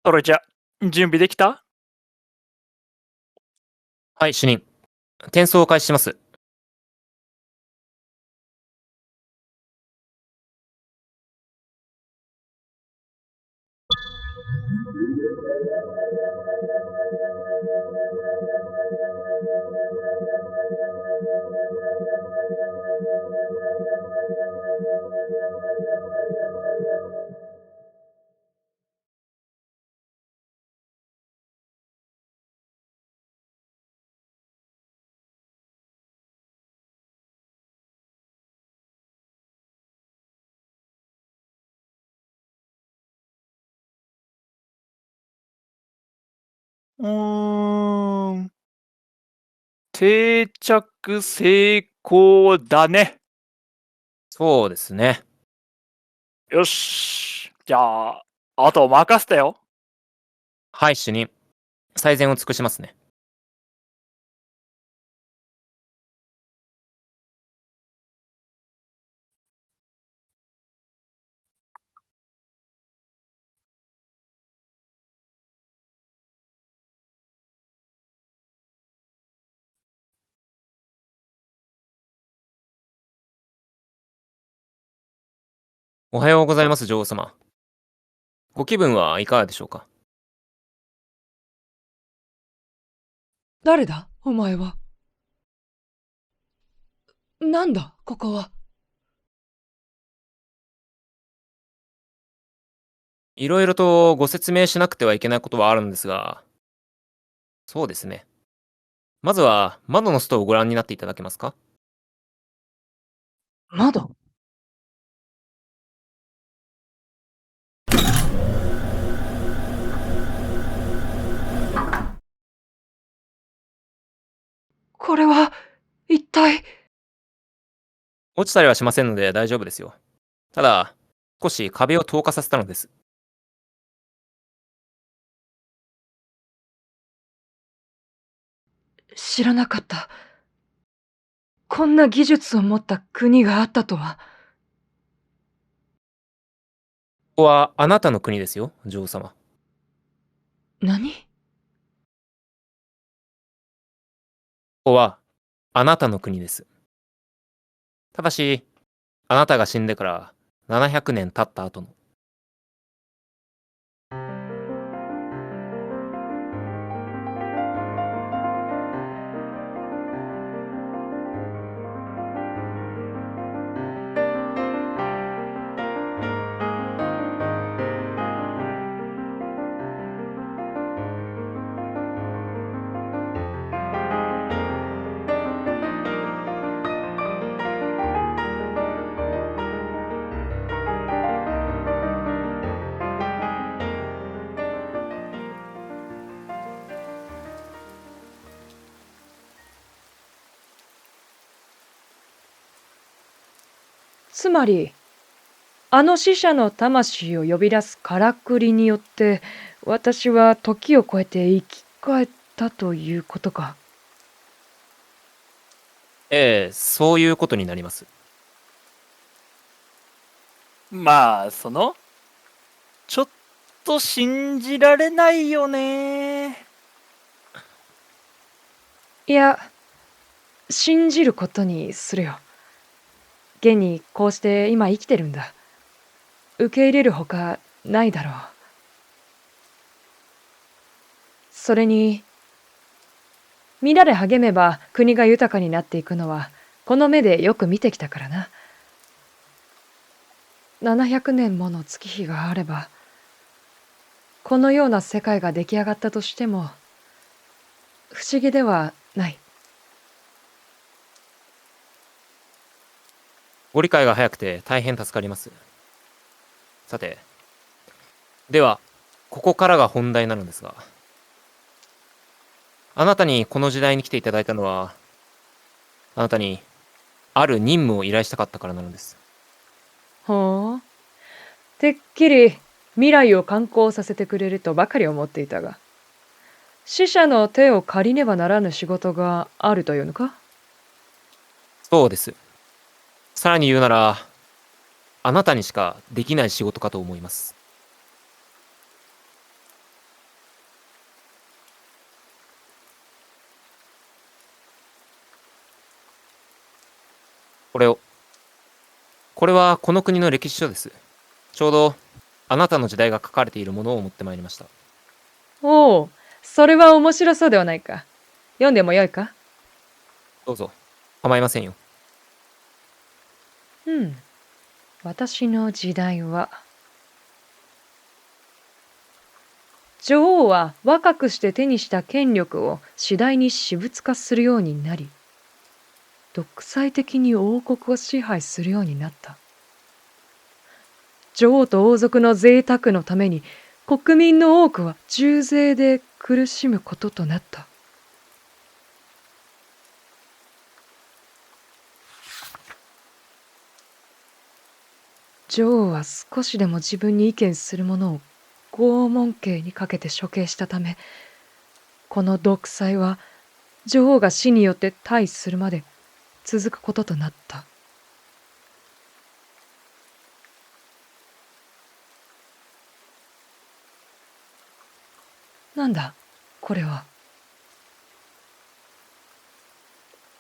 それじゃ、準備できた？はい、主任。転送を開始します。うーん。定着成功だね。そうですね。よし。じゃあ、あと任せたよ。はい、主任。最善を尽くしますね。おはようございます、女王様。ご気分はいかがでしょうか？誰だお前は。なんだここは。いろいろとご説明しなくてはいけないことはあるんですが、そうですね。まずは、窓の外をご覧になっていただけますか？窓。これは、一体。落ちたりはしませんので大丈夫ですよ。ただ、少し壁を透過させたのです。知らなかった。こんな技術を持った国があったとは。ここはあなたの国ですよ、女王様。何？ここは、あなたの国です。ただし、あなたが死んでから700年経った後の。つまり、あの死者の魂を呼び出すからくりによって、私は時を超えて生き返ったということか。ええ、そういうことになります。まあ、ちょっと信じられないよね。いや、信じることにするよ。現にこうして今生きてるんだ。受け入れるほかないだろう。それに、皆で励めば国が豊かになっていくのは、この目でよく見てきたからな。700年もの月日があれば、このような世界が出来上がったとしても、不思議ではない。ご理解が早くて大変助かります。さて、では、ここからが本題なのですが、あなたにこの時代に来ていただいたのは、あなたにある任務を依頼したかったからなのです。ほう。てっきり未来を観光させてくれるとばかり思っていたが、死者の手を借りねばならぬ仕事があるというのか？そうです。さらに言うなら、あなたにしかできない仕事かと思います。これを。これはこの国の歴史書です。ちょうどあなたの時代が書かれているものを持ってまいりました。おお、それは面白そうではないか。読んでもよいか？どうぞ。構いませんよ。うん。私の時代は、女王は若くして手にした権力を次第に私物化するようになり、独裁的に王国を支配するようになった。女王と王族の贅沢のために国民の多くは重税で苦しむこととなった。女王は少しでも自分に意見する者を拷問刑にかけて処刑したため、この独裁は女王が死によって退位するまで続くこととなった。なんだこれは。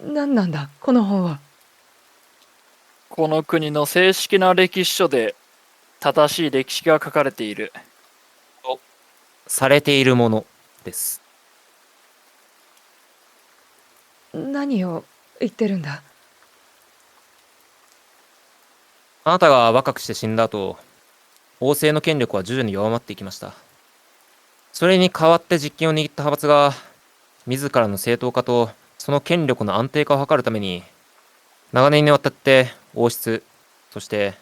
何なんだこの本は。この国の正式な歴史書で正しい歴史が書かれている。されているものです。何を言ってるんだ。あなたが若くして死んだ後、王政の権力は徐々に弱まっていきました。それに代わって実権を握った派閥が、自らの正当化とその権力の安定化を図るために、長年にわたって王室、そして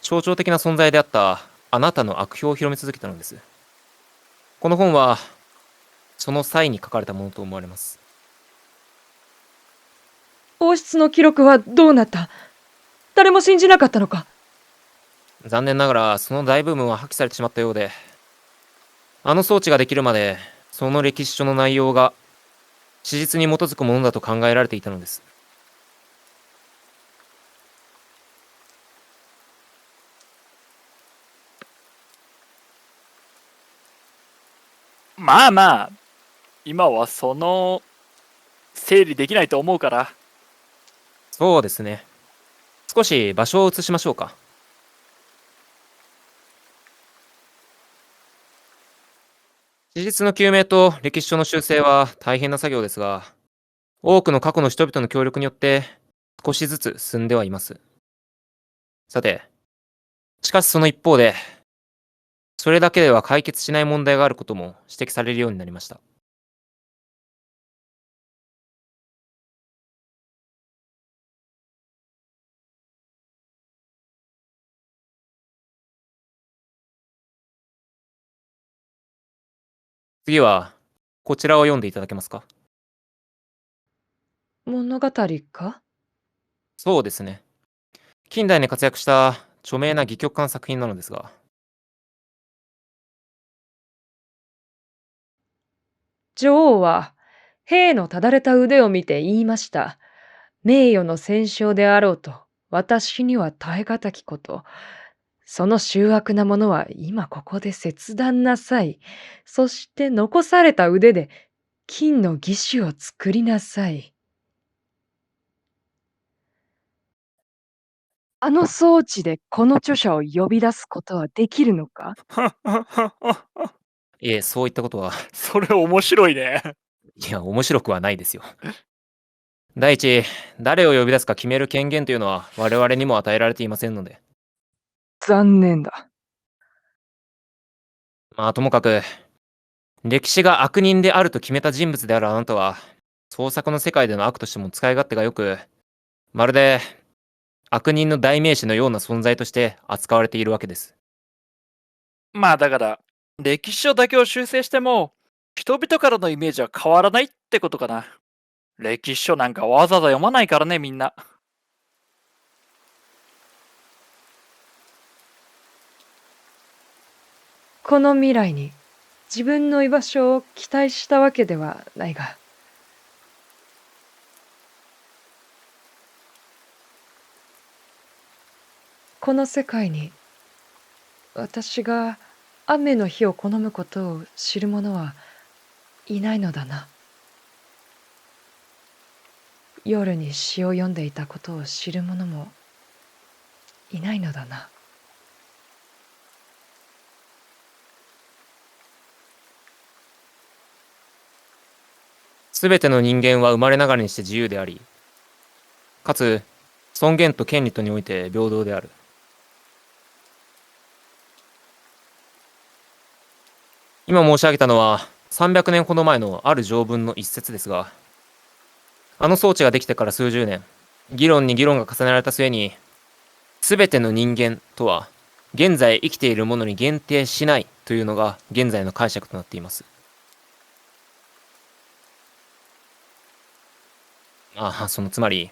象徴的な存在であったあなたの悪評を広め続けたのです。この本は、その際に書かれたものと思われます。王室の記録はどうなった？誰も信じなかったのか？残念ながら、その大部分は破棄されてしまったようで、あの装置ができるまで、その歴史書の内容が史実に基づくものだと考えられていたのです。まあまあ、今はその整理できないと思うから。そうですね。少し場所を移しましょうか。史実の究明と歴史書の修正は大変な作業ですが、多くの過去の人々の協力によって少しずつ進んではいます。さて、しかしその一方で、それだけでは解決しない問題があることも指摘されるようになりました。次は、こちらを読んでいただけますか？物語か？そうですね。近代に活躍した著名な戯曲家の作品なのですが、女王は兵のただれた腕を見て言いました。名誉の戦勝であろうと、私には耐え難きこと。その醜悪なものは今ここで切断なさい。そして残された腕で金の義手を作りなさい。あの装置でこの著者を呼び出すことはできるのか？いえ、そういったことは、それ面白いね。いや、面白くはないですよ。第一、誰を呼び出すか決める権限というのは我々にも与えられていませんので。残念だ。まあ、ともかく、歴史が悪人であると決めた人物であるあなたは、創作の世界での悪としても使い勝手がよく、まるで悪人の代名詞のような存在として扱われているわけです。まあだから、歴史書だけを修正しても、人々からのイメージは変わらないってことかな。歴史書なんかわざわざ読まないからね、みんな。この未来に自分の居場所を期待したわけではないが、この世界に私が雨の日を好むことを知る者はいないのだな。夜に詩を読んでいたことを知る者もいないのだな。すべての人間は生まれながらにして自由であり、かつ尊厳と権利とにおいて平等である。今申し上げたのは300年ほど前のある条文の一節ですが、あの装置ができてから数十年、議論に議論が重ねられた末に、すべての人間とは現在生きているものに限定しないというのが現在の解釈となっています。つまり、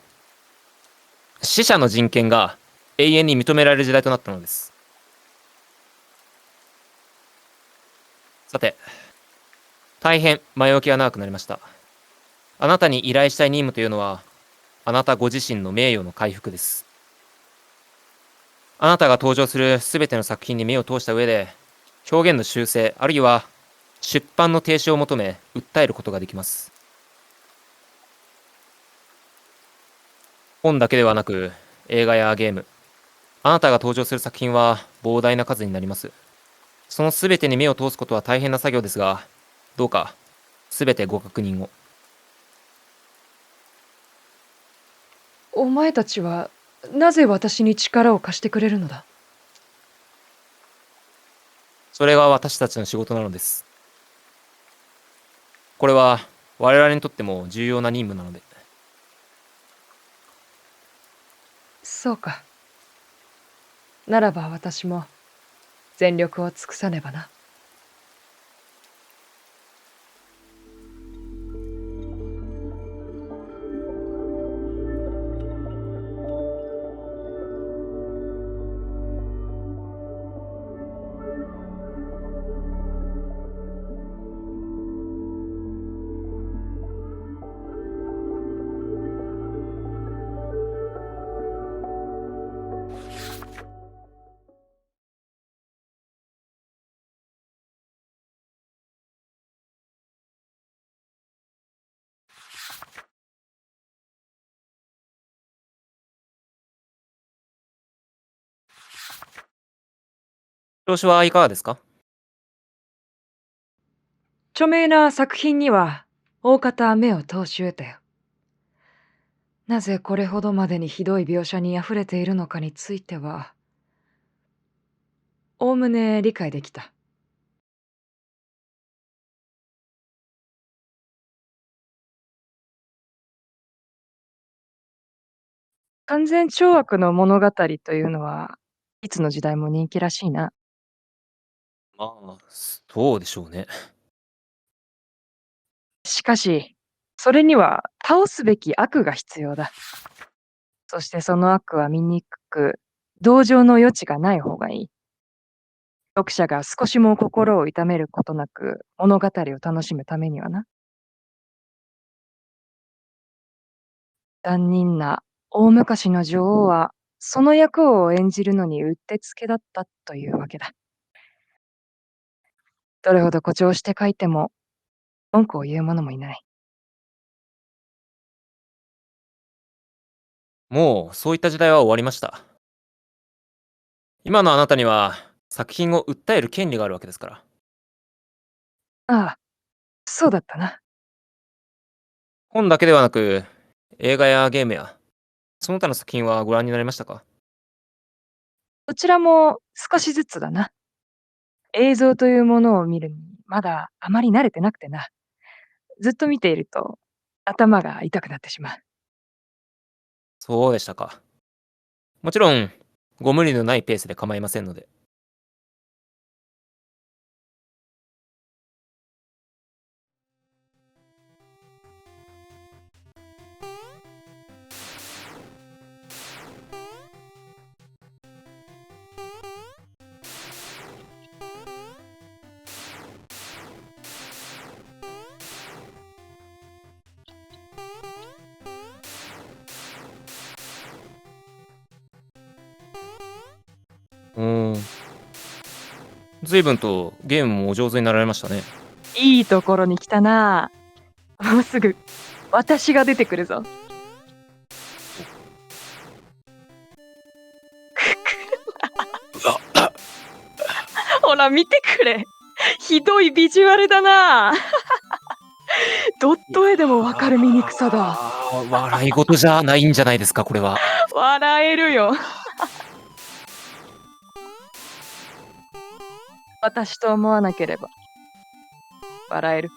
死者の人権が永遠に認められる時代となったのです。さて、大変前置きが長くなりました。あなたに依頼したい任務というのは、あなたご自身の名誉の回復です。あなたが登場するすべての作品に目を通した上で、表現の修正、あるいは出版の停止を求め、訴えることができます。本だけではなく、映画やゲーム、あなたが登場する作品は膨大な数になります。そのすべてに目を通すことは大変な作業ですが、どうか、すべてご確認を。お前たちはなぜ私に力を貸してくれるのだ？それが私たちの仕事なのです。これは我々にとっても重要な任務なので。そうか。ならば私も全力を尽くさねばな。調子はいかがですか？著名な作品には大方目を通し得たよ。なぜこれほどまでにひどい描写に溢れているのかについては、おおむね理解できた。完全懲悪の物語というのはいつの時代も人気らしいな。そうでしょうね。しかし、それには倒すべき悪が必要だ。そしてその悪は醜く、同情の余地がない方がいい。読者が少しも心を痛めることなく物語を楽しむためにはな。残忍な大昔の女王は、その役を演じるのにうってつけだったというわけだ。どれほど誇張して書いても文句を言う者もいない。もうそういった時代は終わりました。今のあなたには作品を訴える権利があるわけですから。ああ、そうだったな。本だけではなく、映画やゲームや、その他の作品はご覧になりましたか？どちらも少しずつだな。映像というものを見るにまだあまり慣れてなくてな。ずっと見ていると頭が痛くなってしまう。そうでしたか。もちろん、ご無理のないペースで構いませんので。随分とゲームもお上手になられましたね。いいところに来たな。もうすぐ私が出てくるぞ。ら見てくれ。ひどいビジュアルだな。ドット絵でもわかる醜さだ。笑い事じゃないんじゃないですか、これは。笑えるよ。私と思わなければ笑える。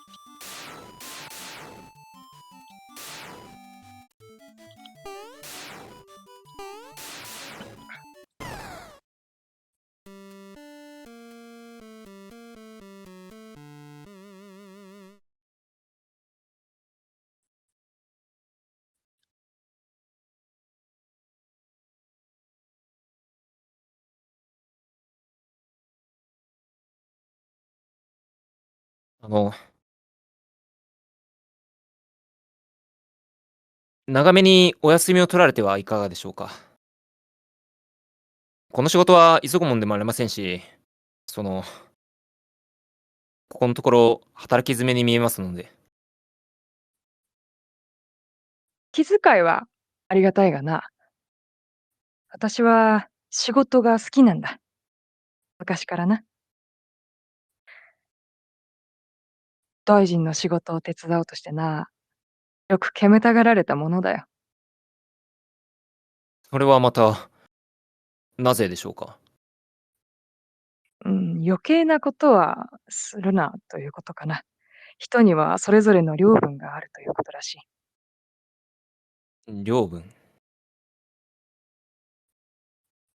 長めにお休みを取られてはいかがでしょうか。この仕事は急ぐもんでもありませんし、ここのところ働き詰めに見えますので。気遣いはありがたいがな。私は仕事が好きなんだ。昔からな。大臣の仕事を手伝おうとしてな。よく煙たがられたものだよ。それはまた、なぜでしょうか。余計なことはするなということかな。人にはそれぞれの領分があるということらしい。領分。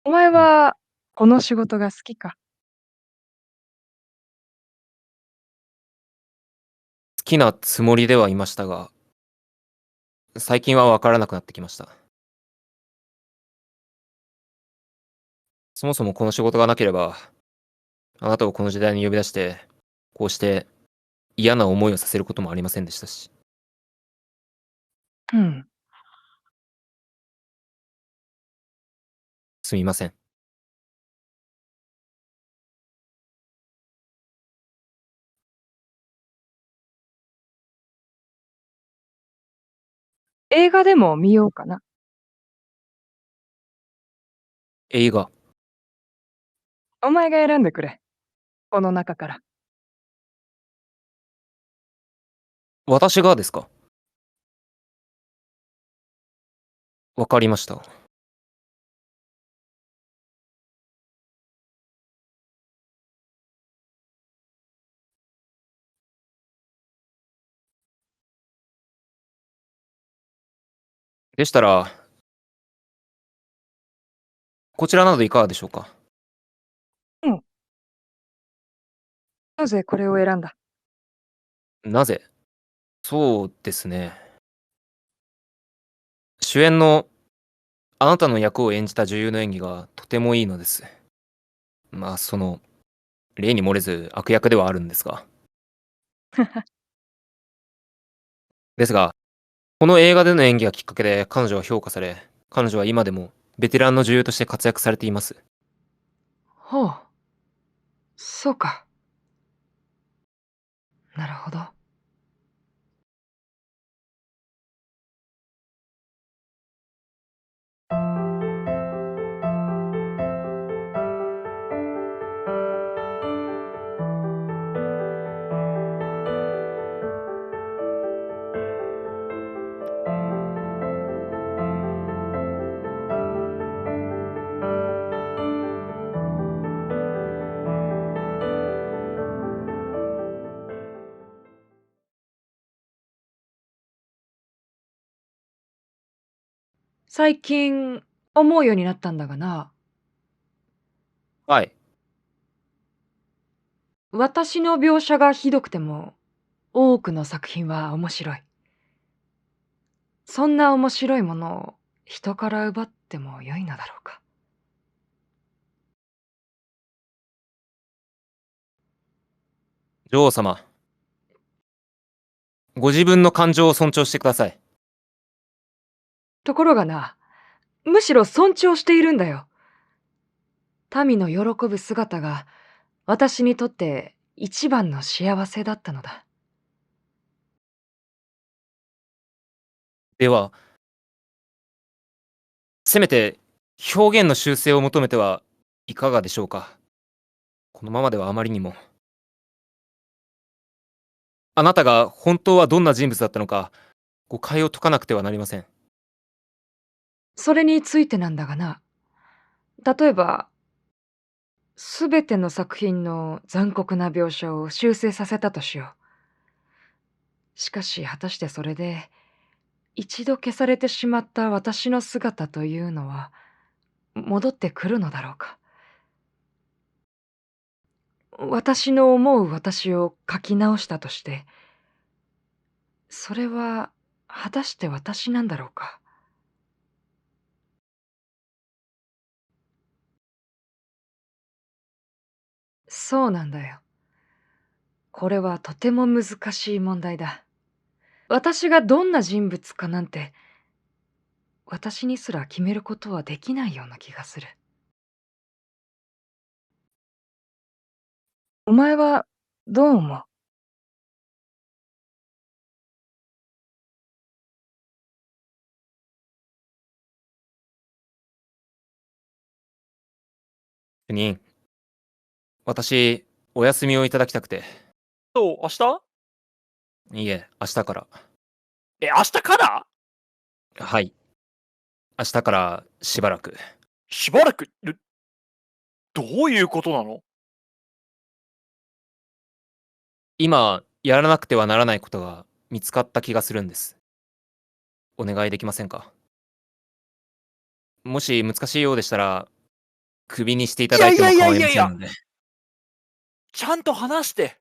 お前はこの仕事が好きか？好きなつもりではいましたが、最近は分からなくなってきました。そもそもこの仕事がなければ、あなたをこの時代に呼び出して、こうして嫌な思いをさせることもありませんでしたし。うん。すみません。映画でも見ようかな。映画。お前が選んでくれ。この中から。私がですか？わかりました。でしたら、こちらなどいかがでしょうか？うん。なぜこれを選んだ？なぜ？そうですね。主演のあなたの役を演じた女優の演技がとてもいいのです。まあ、例に漏れず悪役ではあるんですが。ですが、この映画での演技がきっかけで彼女は評価され、彼女は今でもベテランの女優として活躍されています。ほう。そうか。なるほど。最近思うようになったんだがな。はい。私の描写がひどくても、多くの作品は面白い。そんな面白いものを人から奪っても良いのだろうか。女王様、ご自分の感情を尊重してください。ところがな、むしろ尊重しているんだよ。民の喜ぶ姿が私にとって一番の幸せだったのだ。では、せめて表現の修正を求めてはいかがでしょうか。このままではあまりにも。あなたが本当はどんな人物だったのか、誤解を解かなくてはなりません。それについてなんだがな。例えば、すべての作品の残酷な描写を修正させたとしよう。しかし果たしてそれで、一度消されてしまった私の姿というのは、戻ってくるのだろうか。私の思う私を書き直したとして、それは果たして私なんだろうか。そうなんだよ。これはとても難しい問題だ。私がどんな人物かなんて、私にすら決めることはできないような気がする。お前はどう思う？主任、私、お休みをいただきたくて。そう、明日いいえ、明日から。明日からはい。明日からしばらく。しばらく、どういうことなの？今、やらなくてはならないことが見つかった気がするんです。お願いできませんか？もし難しいようでしたら、クビにしていただいても構いませんので。ちゃんと話して。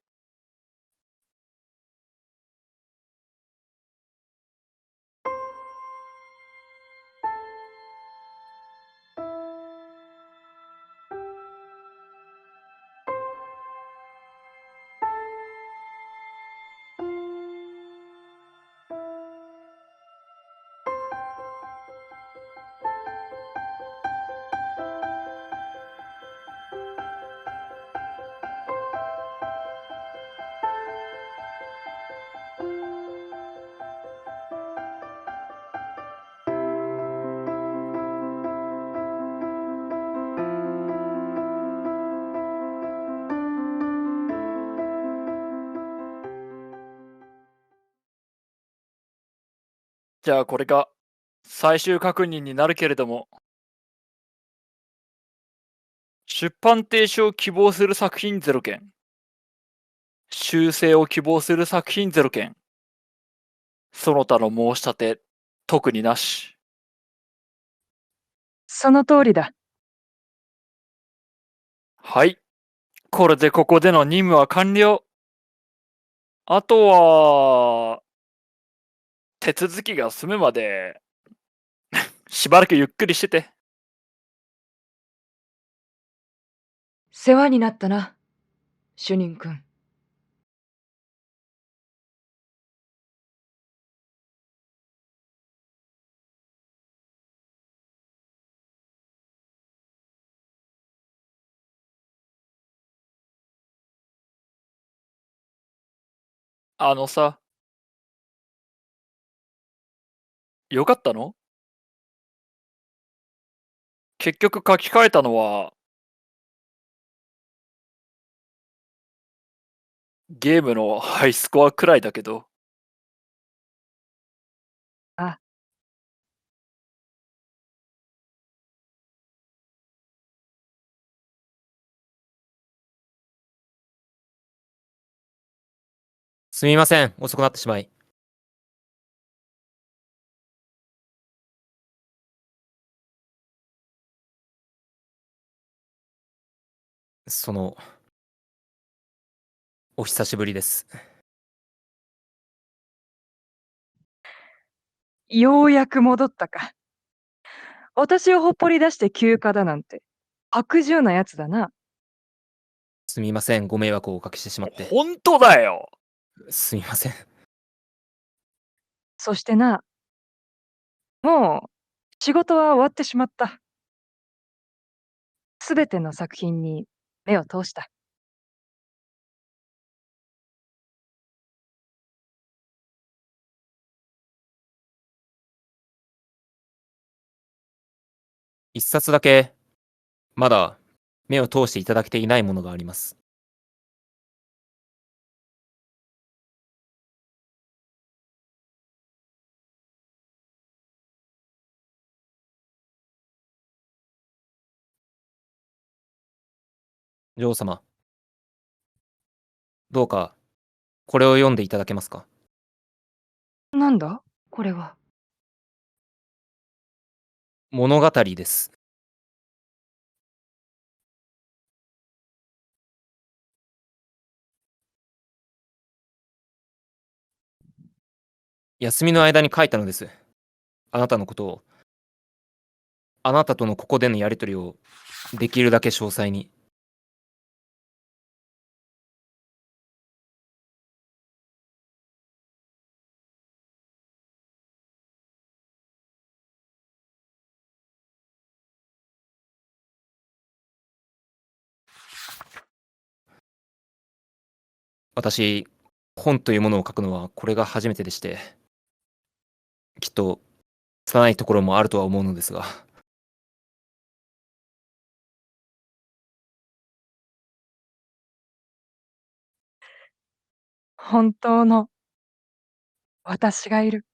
じゃあこれが最終確認になるけれども、出版停止を希望する作品0件、修正を希望する作品0件、その他の申し立て、特になし。その通りだ。はい。これでここでの任務は完了。あとは、手続きが済むまで、しばらくゆっくりしてて。世話になったな、主任君。あのさ、よかったの？結局書き換えたのは、ゲームのハイスコアくらいだけど。あ、すみません、遅くなってしまい。お久しぶりです。ようやく戻ったか。私をほっぽり出して休暇だなんて、薄情なやつだな。すみません、ご迷惑をおかけしてしまって。本当だよ。すみません。そしてな、もう仕事は終わってしまった。すべての作品に目を通した。一冊だけ、まだ目を通していただけていないものがあります。女王様、どうかこれを読んでいただけますか。なんだこれは。物語です。休みの間に書いたのです。あなたのことを。あなたとのここでのやりとりをできるだけ詳細に。私、本というものを書くのはこれが初めてでして、きっと拙いところもあるとは思うのですが、本当の私がいる。